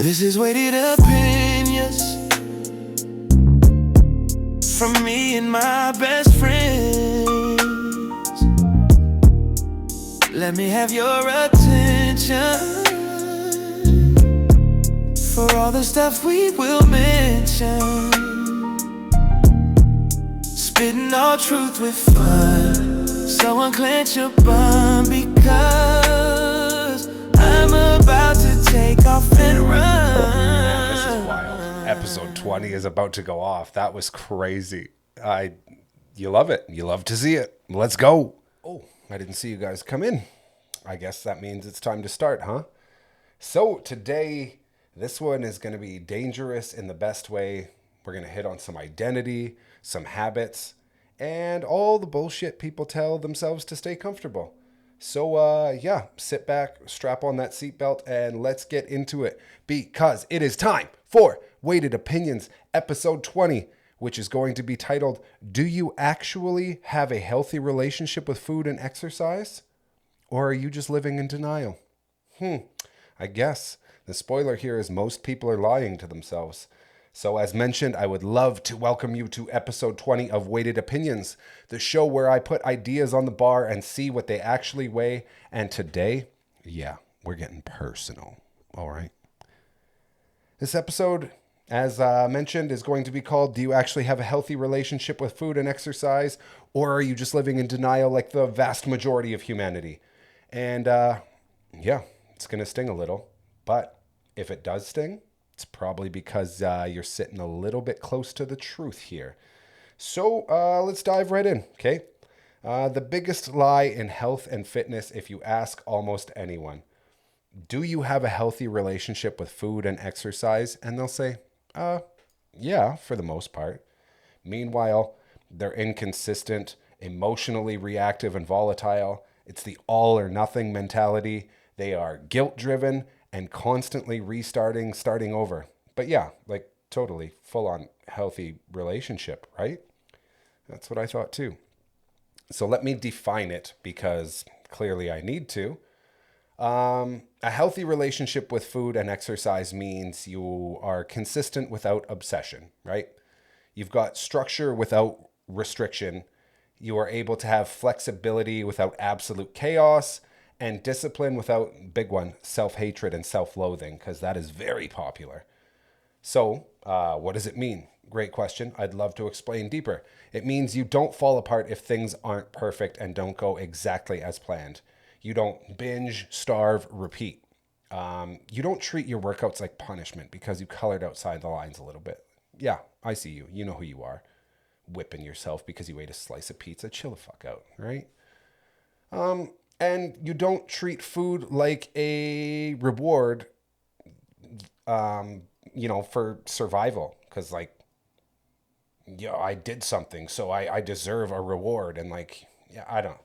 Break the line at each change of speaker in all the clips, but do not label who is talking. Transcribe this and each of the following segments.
This is weighted opinions from me and my best friends. Let me have your attention for all the stuff we will mention. Spitting all truth with fun, so unclench your bum, because I'm about to take off and run.
This is wild. Episode 20 is about to go off. That was crazy. You love it. You love to see it. Let's go. Oh, I didn't see you guys come in. I guess that means it's time to start, huh? So today, this one is going to be dangerous in the best way. We're going to hit on some identity, some habits, and all the bullshit people tell themselves to stay comfortable. So, sit back, strap on that seatbelt, and let's get into it, because it is time for Weighted Opinions, episode 20, which is going to be titled, Do You Actually Have a Healthy Relationship with Food and Exercise? Or are you just living in denial? I guess the spoiler here is most people are lying to themselves. So as mentioned, I would love to welcome you to episode 20 of Weighted Opinions, the show where I put ideas on the bar and see what they actually weigh. And today, we're getting personal. All right. This episode, as mentioned, is going to be called, Do You Actually Have a Healthy Relationship with Food and Exercise? Or are you just living in denial like the vast majority of humanity? And it's going to sting a little. But if it does sting, it's probably because you're sitting a little bit close to the truth here. So let's dive right in, okay? The biggest lie in health and fitness, if you ask almost anyone, do you have a healthy relationship with food and exercise? And they'll say, yeah, for the most part. Meanwhile, they're inconsistent, emotionally reactive and volatile. It's the all or nothing mentality. They are guilt-driven and constantly starting over. But totally full-on healthy relationship, right? That's what I thought too. So let me define it, because clearly I need to. A healthy relationship with food and exercise means you are consistent without obsession, right? You've got structure without restriction. You are able to have flexibility without absolute chaos, and discipline without, big one, self-hatred and self-loathing, because that is very popular. So what does it mean? Great question. I'd love to explain deeper. It means you don't fall apart if things aren't perfect and don't go exactly as planned. You don't binge, starve, repeat. You don't treat your workouts like punishment because you colored outside the lines a little bit. Yeah, I see you. You know who you are. Whipping yourself because you ate a slice of pizza. Chill the fuck out, right? And you don't treat food like a reward, for survival. Because, I did something, so I deserve a reward. And, I don't.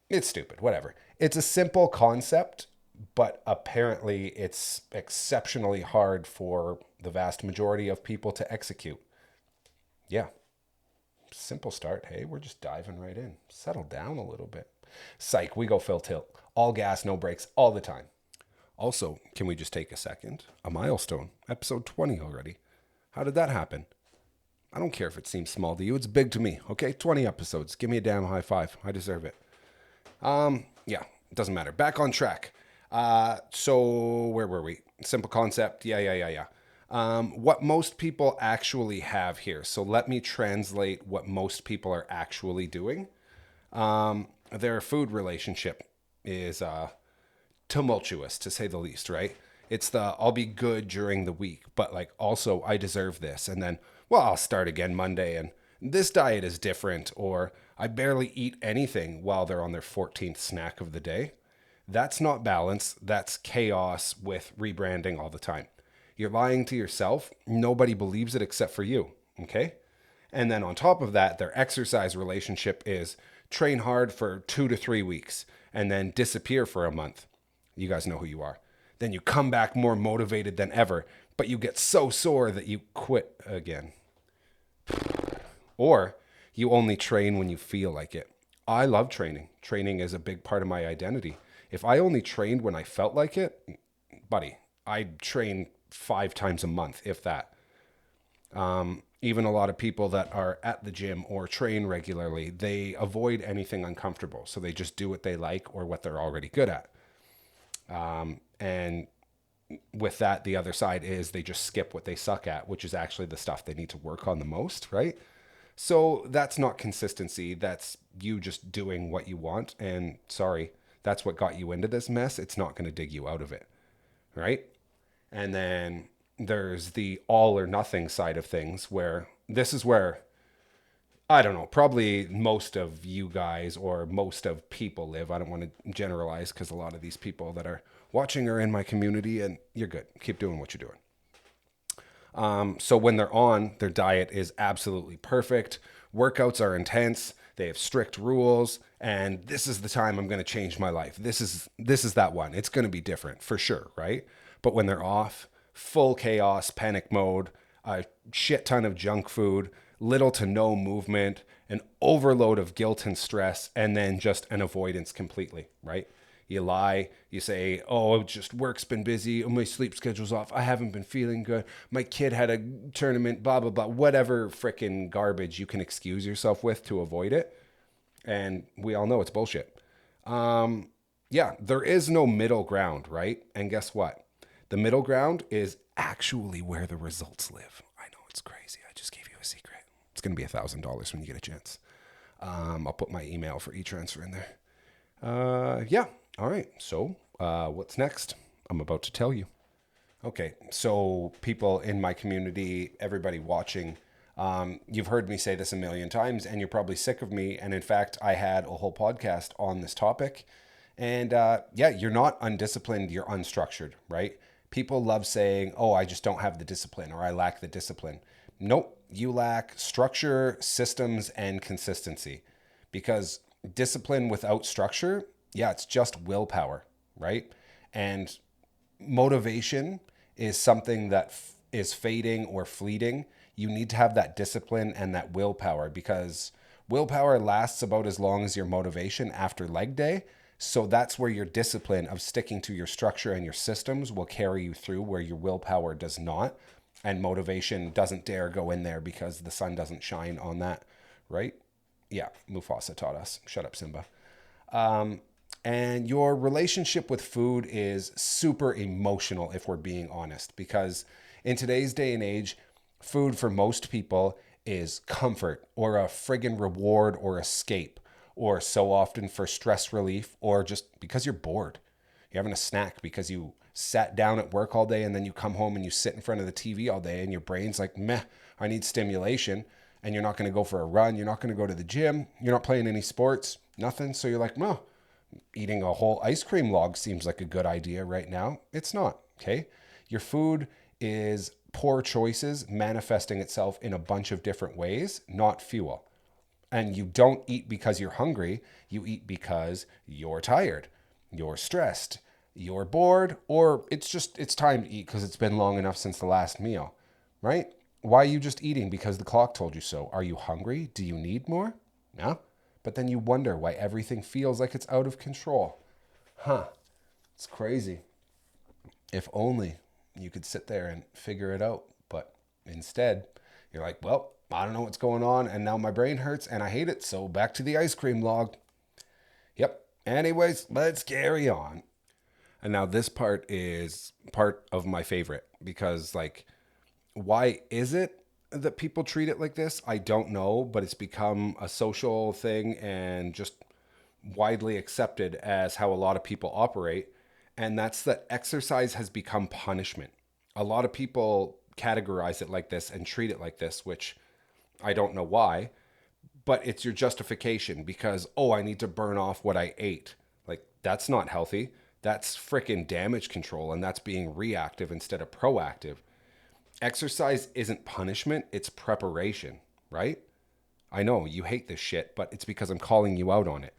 It's stupid. Whatever. It's a simple concept, but apparently it's exceptionally hard for the vast majority of people to execute. Yeah. Simple start. Hey, we're just diving right in. Settle down a little bit. Psych, we go full tilt. All gas, no brakes, all the time. Also, can we just take a second? A milestone. Episode 20 already. How did that happen? I don't care if it seems small to you. It's big to me, okay? 20 episodes. Give me a damn high five. I deserve it. It doesn't matter. Back on track. So where were we? Simple concept. Yeah. What most people actually have here. So let me translate what most people are actually doing. Their food relationship is tumultuous, to say the least, right? It's I'll be good during the week, but also I deserve this. And then, I'll start again Monday, and this diet is different, or I barely eat anything while they're on their 14th snack of the day. That's not balance. That's chaos with rebranding all the time. You're lying to yourself. Nobody believes it except for you, okay? And then on top of that, their exercise relationship is train hard for 2 to 3 weeks and then disappear for a month. You guys know who you are. Then you come back more motivated than ever, but you get so sore that you quit again. Or you only train when you feel like it. I love training. Training is a big part of my identity. If I only trained when I felt like it, buddy, I'd train 5 times a month, if that. Even a lot of people that are at the gym or train regularly, they avoid anything uncomfortable. So they just do what they like or what they're already good at. And with that, the other side is they just skip what they suck at, which is actually the stuff they need to work on the most, right? So that's not consistency. That's you just doing what you want. And sorry, that's what got you into this mess. It's not going to dig you out of it, right? And then there's the all or nothing side of things, where this is where, I don't know, probably most of you guys or most of people live. I don't want to generalize because a lot of these people that are watching are in my community, and you're good. Keep doing what you're doing. So when they're on, their diet is absolutely perfect. Workouts are intense. They have strict rules, and this is the time I'm going to change my life. This is that one. It's going to be different for sure, right? But when they're off, full chaos, panic mode, a shit ton of junk food, little to no movement, an overload of guilt and stress, and then just an avoidance completely, right? You lie, you say, oh, just work's been busy, oh, my sleep schedule's off, I haven't been feeling good, my kid had a tournament, blah, blah, blah, whatever frickin' garbage you can excuse yourself with to avoid it. And we all know it's bullshit. Yeah, there is no middle ground, right? And guess what? The middle ground is actually where the results live. I know, it's crazy. I just gave you a secret. It's going to be $1,000 when you get a chance. I'll put my email for e-transfer in there. Yeah. All right. So what's next? I'm about to tell you. Okay. So people in my community, everybody watching, you've heard me say this a million times, and you're probably sick of me. And in fact, I had a whole podcast on this topic. And yeah, you're not undisciplined. You're unstructured, right? People love saying, oh, I just don't have the discipline, or I lack the discipline. Nope, you lack structure, systems, and consistency. Because discipline without structure, yeah, it's just willpower, right? And motivation is something that is fading or fleeting. You need to have that discipline and that willpower, because willpower lasts about as long as your motivation after leg day. So that's where your discipline of sticking to your structure and your systems will carry you through, where your willpower does not, and motivation doesn't dare go in there because the sun doesn't shine on that, right? Yeah, Mufasa taught us. Shut up, Simba. And your relationship with food is super emotional, if we're being honest, because in today's day and age, food for most people is comfort or a friggin' reward or escape, or so often for stress relief, or just because you're bored. You're having a snack because you sat down at work all day, and then you come home and you sit in front of the TV all day, and your brain's like, meh, I need stimulation. And you're not going to go for a run. You're not going to go to the gym. You're not playing any sports, nothing. So you're like, no, eating a whole ice cream log seems like a good idea right now. It's not, okay? Your food is poor choices manifesting itself in a bunch of different ways, not fuel. And you don't eat because you're hungry. You eat because you're tired, you're stressed, you're bored, or it's time to eat because it's been long enough since the last meal, right? Why are you just eating because the clock told you so? Are you hungry? Do you need more? No. But then you wonder why everything feels like it's out of control. Huh. It's crazy. If only you could sit there and figure it out. But instead, you're like, well, I don't know what's going on, and now my brain hurts, and I hate it, so back to the ice cream log. Yep. Anyways, let's carry on. And now this part is part of my favorite, because, like, why is it that people treat it like this? I don't know, but it's become a social thing and just widely accepted as how a lot of people operate, and that's that exercise has become punishment. A lot of people categorize it like this and treat it like this, which I don't know why, but it's your justification because, oh, I need to burn off what I ate. Like, that's not healthy. That's frickin' damage control, and that's being reactive instead of proactive. Exercise isn't punishment, it's preparation, right? I know you hate this shit, but it's because I'm calling you out on it.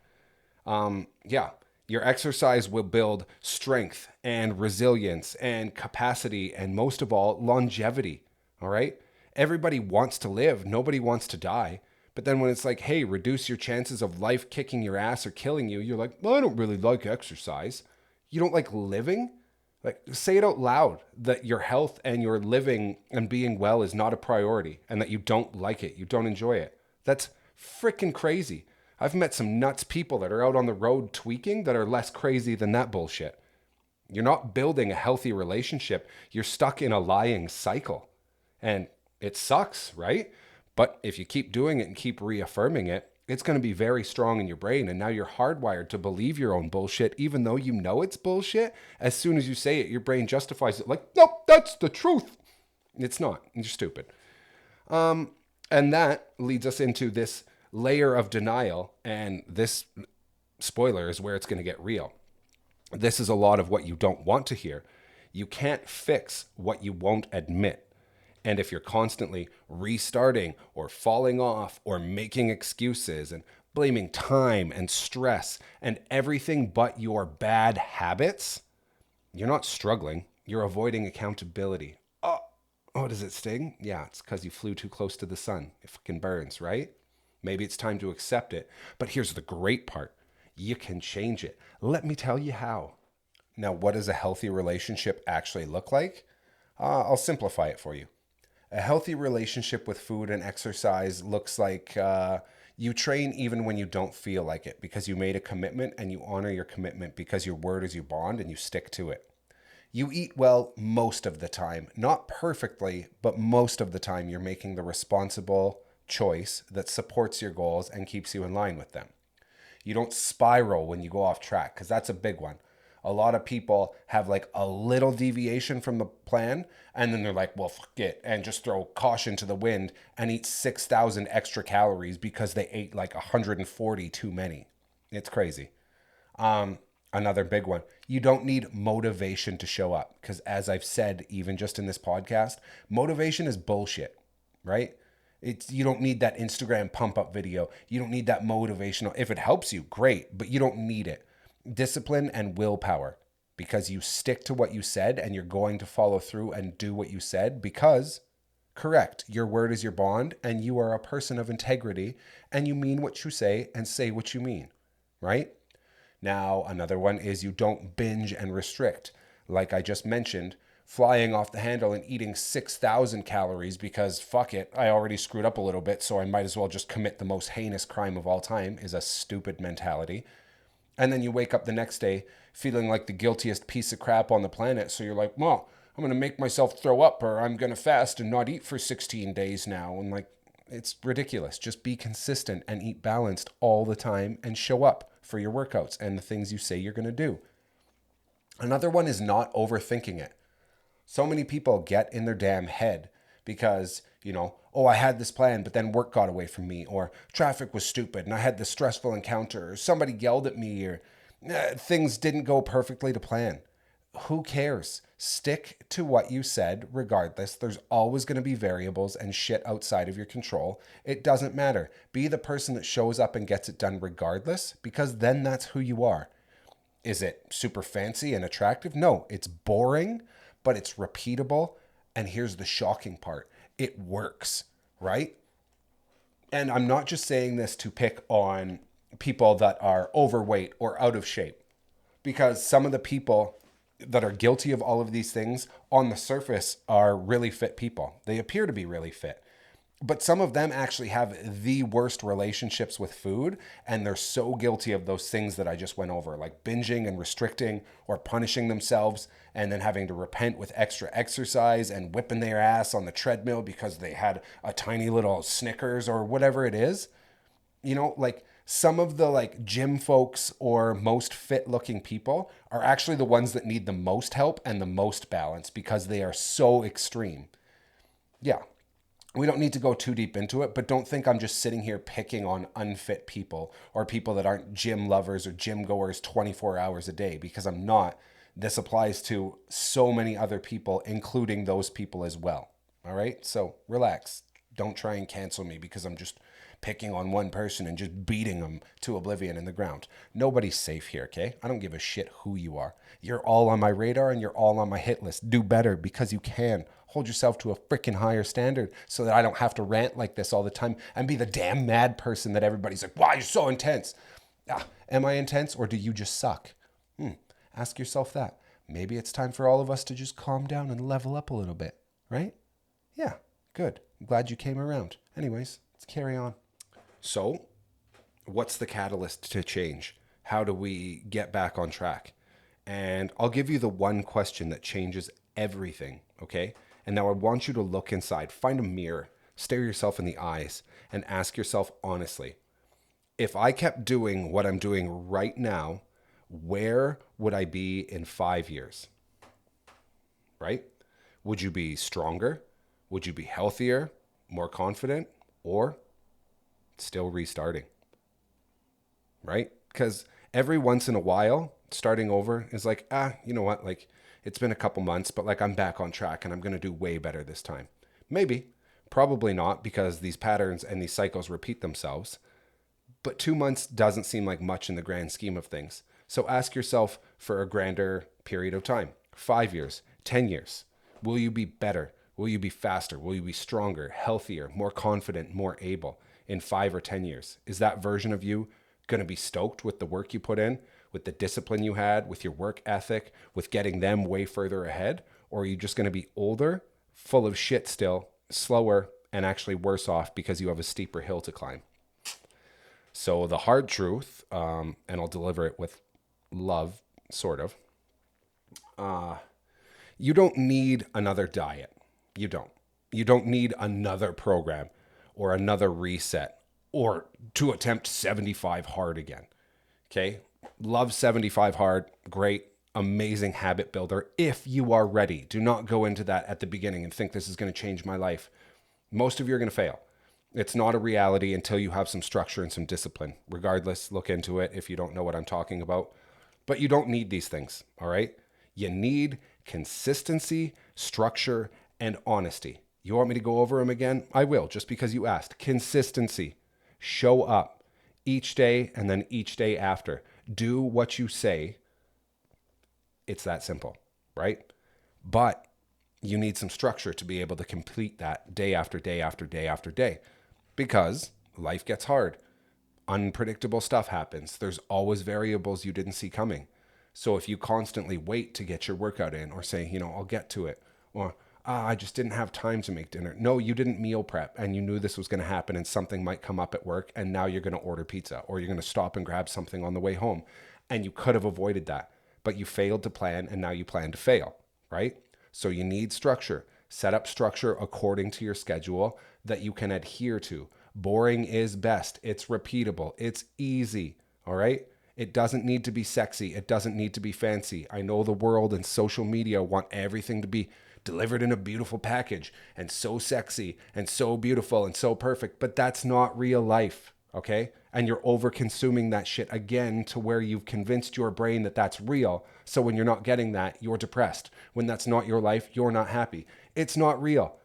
Yeah, your exercise will build strength and resilience and capacity and, most of all, longevity, all right? Everybody wants to live. Nobody wants to die. But then when it's like, hey, reduce your chances of life kicking your ass or killing you, you're like, well, I don't really like exercise. You don't like living? Like, say it out loud that your health and your living and being well is not a priority and that you don't like it, you don't enjoy it. That's freaking crazy. I've met some nuts people that are out on the road tweaking that are less crazy than that bullshit. You're not building a healthy relationship. You're stuck in a lying cycle. And it sucks, right? But if you keep doing it and keep reaffirming it, it's going to be very strong in your brain. And now you're hardwired to believe your own bullshit, even though you know it's bullshit. As soon as you say it, your brain justifies it like, nope, that's the truth. It's not. You're stupid. And that leads us into this layer of denial. And this, spoiler, is where it's going to get real. This is a lot of what you don't want to hear. You can't fix what you won't admit. And if you're constantly restarting or falling off or making excuses and blaming time and stress and everything but your bad habits, you're not struggling. You're avoiding accountability. Oh, does it sting? Yeah, it's because you flew too close to the sun. It fucking burns, right? Maybe it's time to accept it. But here's the great part. You can change it. Let me tell you how. Now, what does a healthy relationship actually look like? I'll simplify it for you. A healthy relationship with food and exercise looks like you train even when you don't feel like it because you made a commitment and you honor your commitment because your word is your bond and you stick to it. You eat well most of the time, not perfectly, but most of the time you're making the responsible choice that supports your goals and keeps you in line with them. You don't spiral when you go off track because that's a big one. A lot of people have like a little deviation from the plan and then they're like, well, fuck it, and just throw caution to the wind and eat 6,000 extra calories because they ate like 140 too many. It's crazy. Another big one. You don't need motivation to show up because as I've said, even just in this podcast, motivation is bullshit, right? You don't need that Instagram pump up video. You don't need that motivational. If it helps you, great, but you don't need it. Discipline and willpower because you stick to what you said and you're going to follow through and do what you said because, correct, your word is your bond and you are a person of integrity and you mean what you say and say what you mean, right? Now, another one is you don't binge and restrict. Like I just mentioned, flying off the handle and eating 6,000 calories because fuck it, I already screwed up a little bit, so I might as well just commit the most heinous crime of all time is a stupid mentality. And then you wake up the next day feeling like the guiltiest piece of crap on the planet. So you're like, well, I'm going to make myself throw up or I'm going to fast and not eat for 16 days now. And like, it's ridiculous. Just be consistent and eat balanced all the time and show up for your workouts and the things you say you're going to do. Another one is not overthinking it. So many people get in their damn head because, oh, I had this plan, but then work got away from me, or traffic was stupid and I had this stressful encounter, or somebody yelled at me, or things didn't go perfectly to plan. Who cares? Stick to what you said regardless. There's always going to be variables and shit outside of your control. It doesn't matter. Be the person that shows up and gets it done regardless, because then that's who you are. Is it super fancy and attractive? No, it's boring, but it's repeatable. And here's the shocking part. It works, right? And I'm not just saying this to pick on people that are overweight or out of shape, because some of the people that are guilty of all of these things on the surface are really fit people. They appear to be really fit. But some of them actually have the worst relationships with food, and they're so guilty of those things that I just went over, like binging and restricting or punishing themselves and then having to repent with extra exercise and whipping their ass on the treadmill because they had a tiny little Snickers or whatever it is. Like some of the like gym folks or most fit looking people are actually the ones that need the most help and the most balance because they are so extreme. Yeah. We don't need to go too deep into it, but don't think I'm just sitting here picking on unfit people or people that aren't gym lovers or gym goers 24 hours a day, because I'm not. This applies to so many other people, including those people as well. All right? So relax. Don't try and cancel me because I'm just picking on one person and just beating them to oblivion in the ground. Nobody's safe here, okay? I don't give a shit who you are. You're all on my radar and you're all on my hit list. Do better because you can. Hold yourself to a freaking higher standard so that I don't have to rant like this all the time and be the damn mad person that everybody's like, wow, you're so intense. Am I intense or do you just suck? Ask yourself that. maybe it's time for all of us to just calm down and level up a little bit, right? Yeah, good. I'm glad you came around. Anyways, let's carry on. So, what's the catalyst to change? How do we get back on track? And I'll give you the one question that changes everything, okay? And now I want you to look inside, find a mirror, stare yourself in the eyes, and ask yourself honestly, if I kept doing what I'm doing right now, where would I be in 5 years? Right? Would you be stronger? Would you be healthier, more confident, or still restarting? Right? Because every once in a while, starting over is like, you know what? Like, it's been a couple months, but like I'm back on track and I'm going to do way better this time. Maybe, probably not, because these patterns and these cycles repeat themselves. But 2 months doesn't seem like much in the grand scheme of things. So ask yourself for a grander period of time. 5 years, 10 years. Will you be better? Will you be faster? Will you be stronger, healthier, more confident, more able in 5 or 10 years? Is that version of you going to be stoked with the work you put in, with the discipline you had, with your work ethic, with getting them way further ahead? Or are you just going to be older, full of shit still, slower, and actually worse off because you have a steeper hill to climb? So the hard truth, and I'll deliver it with love, sort of, you don't need another diet. You don't. You don't need another program or another reset or to attempt 75 hard again. Okay? Love 75 hard. Great. Amazing habit builder if you are ready. Do not go into that at the beginning and think this is going to change my life. Most of you are going to fail. It's not a reality until you have some structure and some discipline. Regardless, look into it if you don't know what I'm talking about. But you don't need these things, all right? You need consistency, structure, and honesty. You want me to go over them again? I will, just because you asked. Consistency. Show up each day and then each day after. Do what you say. It's that simple, right? But you need some structure to be able to complete that day after day after day after day. Because life gets hard. Unpredictable stuff happens. There's always variables you didn't see coming. So if you constantly wait to get your workout in or say, I'll get to it, or I just didn't have time to make dinner. No, you didn't meal prep and you knew this was going to happen and something might come up at work and now you're going to order pizza or you're going to stop and grab something on the way home. And you could have avoided that, but you failed to plan and now you plan to fail, right? So you need structure. Set up structure according to your schedule that you can adhere to. Boring is best. It's repeatable. It's easy. All right? It doesn't need to be sexy. It doesn't need to be fancy. I know the world and social media want everything to be delivered in a beautiful package and so sexy and so beautiful and so perfect, but that's not real life. Okay? And you're over consuming that shit again to where you've convinced your brain that that's real. So when you're not getting that, you're depressed. When that's not your life, you're not happy. It's not real.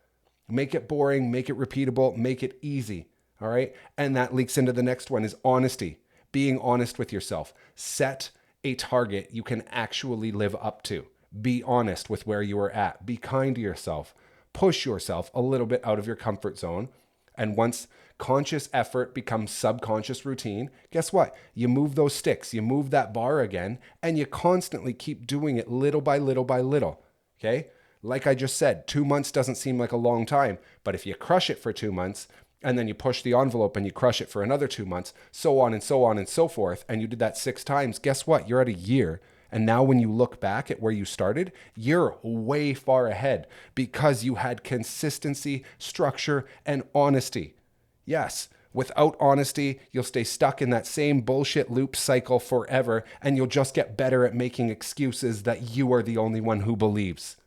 Make it boring, make it repeatable, make it easy. All right. And that leaks into the next one is honesty, being honest with yourself. Set a target you can actually live up to. Be honest with where you are at. Be kind to yourself. Push yourself a little bit out of your comfort zone. And once conscious effort becomes subconscious routine, guess what? You move those sticks, you move that bar again, and you constantly keep doing it little by little by little. Okay? Like I just said, 2 months doesn't seem like a long time, but if you crush it for 2 months, and then you push the envelope and you crush it for another 2 months, so on and so on and so forth, and you did that 6 times, guess what? You're at a year. And now when you look back at where you started, you're way far ahead because you had consistency, structure, and honesty. Yes, without honesty, you'll stay stuck in that same bullshit loop cycle forever, and you'll just get better at making excuses that you are the only one who believes.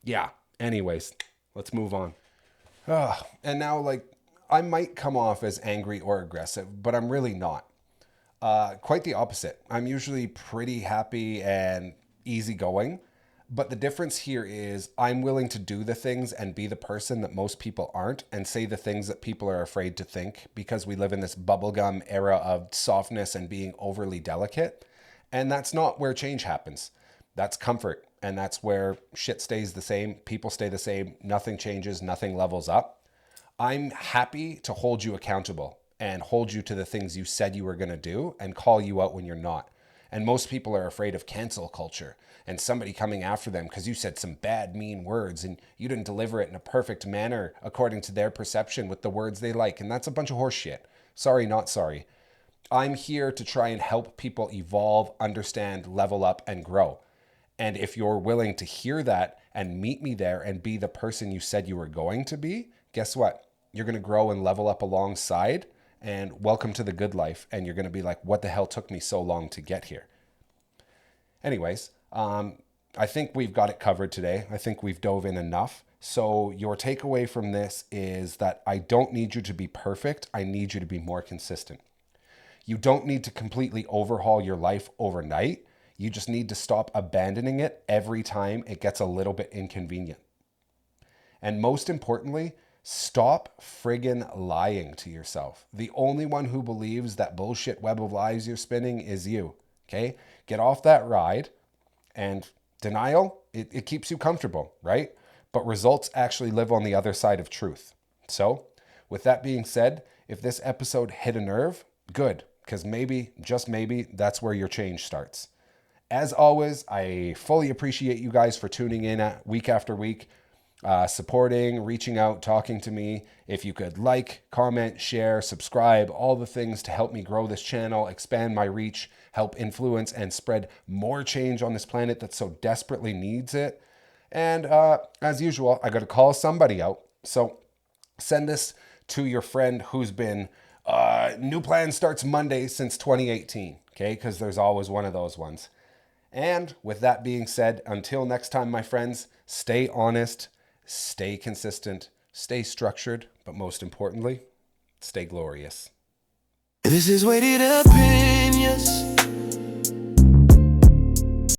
Yeah, anyways, let's move on. And now, I might come off as angry or aggressive, but I'm really not. Quite the opposite. I'm usually pretty happy and easygoing, but the difference here is I'm willing to do the things and be the person that most people aren't and say the things that people are afraid to think because we live in this bubblegum era of softness and being overly delicate. And that's not where change happens. That's comfort. And that's where shit stays the same. People stay the same. Nothing changes. Nothing levels up. I'm happy to hold you accountable and hold you to the things you said you were going to do and call you out when you're not. And most people are afraid of cancel culture and somebody coming after them because you said some bad, mean words and you didn't deliver it in a perfect manner according to their perception with the words they like. And that's a bunch of horse shit. Sorry, not sorry. I'm here to try and help people evolve, understand, level up, and grow. And if you're willing to hear that and meet me there and be the person you said you were going to be, guess what? You're going to grow and level up alongside, and welcome to the good life. And you're going to be like, what the hell took me so long to get here? Anyways, I think we've got it covered today. I think we've dove in enough. So your takeaway from this is that I don't need you to be perfect. I need you to be more consistent. You don't need to completely overhaul your life overnight. You just need to stop abandoning it every time it gets a little bit inconvenient. And most importantly, stop friggin' lying to yourself. The only one who believes that bullshit web of lies you're spinning is you, okay? Get off that ride. And denial, it keeps you comfortable, right? But results actually live on the other side of truth. So, with that being said, if this episode hit a nerve, good, because maybe, just maybe, that's where your change starts. As always, I fully appreciate you guys for tuning in week after week, supporting, reaching out, talking to me. If you could like, comment, share, subscribe, all the things to help me grow this channel, expand my reach, help influence and spread more change on this planet that so desperately needs it. And as usual, I got to call somebody out. So send this to your friend who's been new plan starts Monday since 2018, okay? Because there's always one of those ones. And with that being said, until next time, my friends, stay honest, stay consistent, stay structured, but most importantly, stay glorious.
This is weighted opinions.